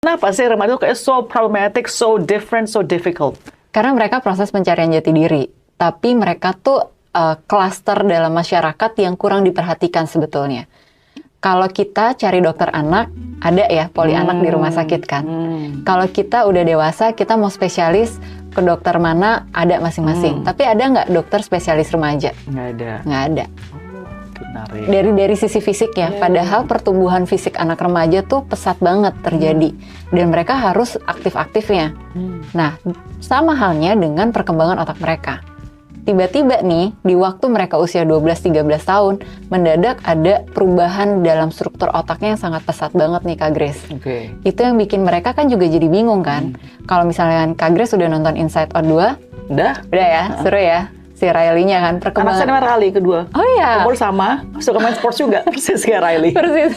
Kenapa sih remaja kayak so problematic, so different, so difficult? Karena mereka proses pencarian jati diri, tapi mereka tuh klaster dalam masyarakat yang kurang diperhatikan sebetulnya. Kalau kita cari dokter anak, ada ya poli anak di rumah sakit kan. Kalau kita udah dewasa, kita mau spesialis ke dokter mana, ada masing-masing. Tapi ada nggak dokter spesialis remaja? Nggak ada. Nggak ada. Menarik. Dari sisi fisiknya, padahal pertumbuhan fisik anak remaja tuh pesat banget terjadi. Dan mereka harus aktif-aktifnya. Nah, sama halnya dengan perkembangan otak mereka. Tiba-tiba nih, di waktu mereka usia 12-13 tahun, mendadak ada perubahan dalam struktur otaknya yang sangat pesat banget nih Kak Grace. Itu yang bikin mereka kan juga jadi bingung kan. Kalau misalnya Kak Grace udah nonton Inside Out 2, Udah ya, seru ya. Si Riley-nya kan, Anak perkembangan. saya namanya Riley kedua. Oh iya. Umur sama, suka main sports juga, persis kayak Riley. Persis.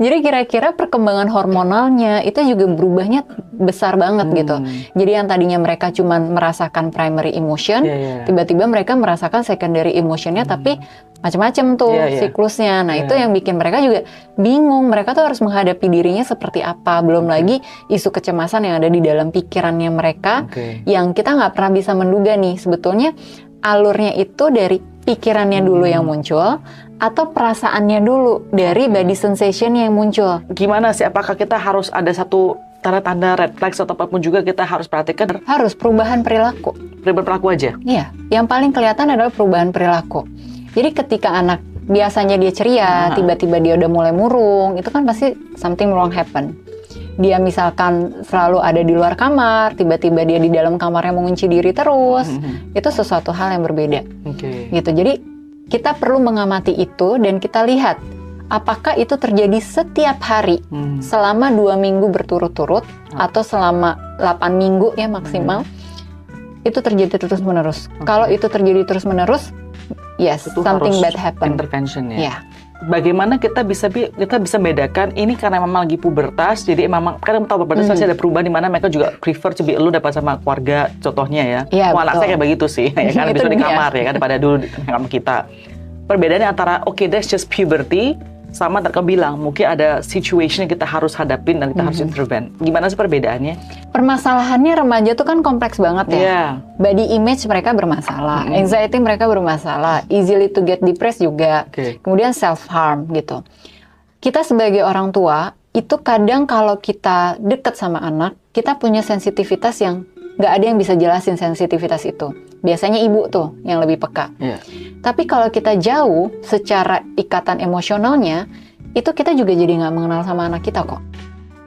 Jadi kira-kira perkembangan hormonalnya itu juga berubahnya besar banget gitu. Jadi yang tadinya mereka cuma merasakan primary emotion, tiba-tiba mereka merasakan secondary emotionnya, tapi macam-macam tuh siklusnya. Nah itu yang bikin mereka juga bingung. Mereka tuh harus menghadapi dirinya seperti apa. Belum lagi isu kecemasan yang ada di dalam pikirannya mereka, yang kita nggak pernah bisa menduga nih. Sebetulnya alurnya itu dari pikirannya dulu yang muncul, atau perasaannya dulu dari body sensation yang muncul. Gimana sih? Apakah kita harus ada satu tanda-tanda red flags atau apapun juga kita harus perhatikan? Harus perubahan perilaku. Perubahan perilaku aja? Iya, yang paling kelihatan adalah perubahan perilaku. Jadi ketika anak biasanya dia ceria, tiba-tiba dia udah mulai murung, itu kan pasti something wrong happen. Dia misalkan selalu ada di luar kamar, tiba-tiba dia di dalam kamarnya mengunci diri terus, itu sesuatu hal yang berbeda. Gitu. Jadi kita perlu mengamati itu dan kita lihat apakah itu terjadi setiap hari selama 2 minggu berturut-turut atau selama 8 minggu ya maksimal. Itu terjadi terus-menerus. Kalau itu terjadi terus-menerus, yes, itu something bad happen. Intervention ya. Yeah. Bagaimana kita bisa bedakan ini karena memang lagi pubertas, jadi memang kan tahu pubertas pasti ada perubahan di mana mereka juga prefer to be alone daripada sama keluarga, contohnya ya. Yeah, anak saya kayak begitu sih, ya kan besok di kamar ya kan daripada dulu di kamar kita. Perbedaannya antara that's just puberty sama mereka bilang mungkin ada situation yang kita harus hadapin dan kita harus intervene. Gimana sih perbedaannya? Permasalahannya remaja tuh kan kompleks banget ya. Body image mereka bermasalah, anxiety mereka bermasalah, easily to get depressed juga. Kemudian self harm gitu. Kita sebagai orang tua itu kadang kalau kita deket sama anak, kita punya sensitivitas yang nggak ada yang bisa jelasin sensitivitas itu. Biasanya ibu tuh yang lebih peka. Tapi kalau kita jauh secara ikatan emosionalnya, itu kita juga jadi nggak mengenal sama anak kita kok.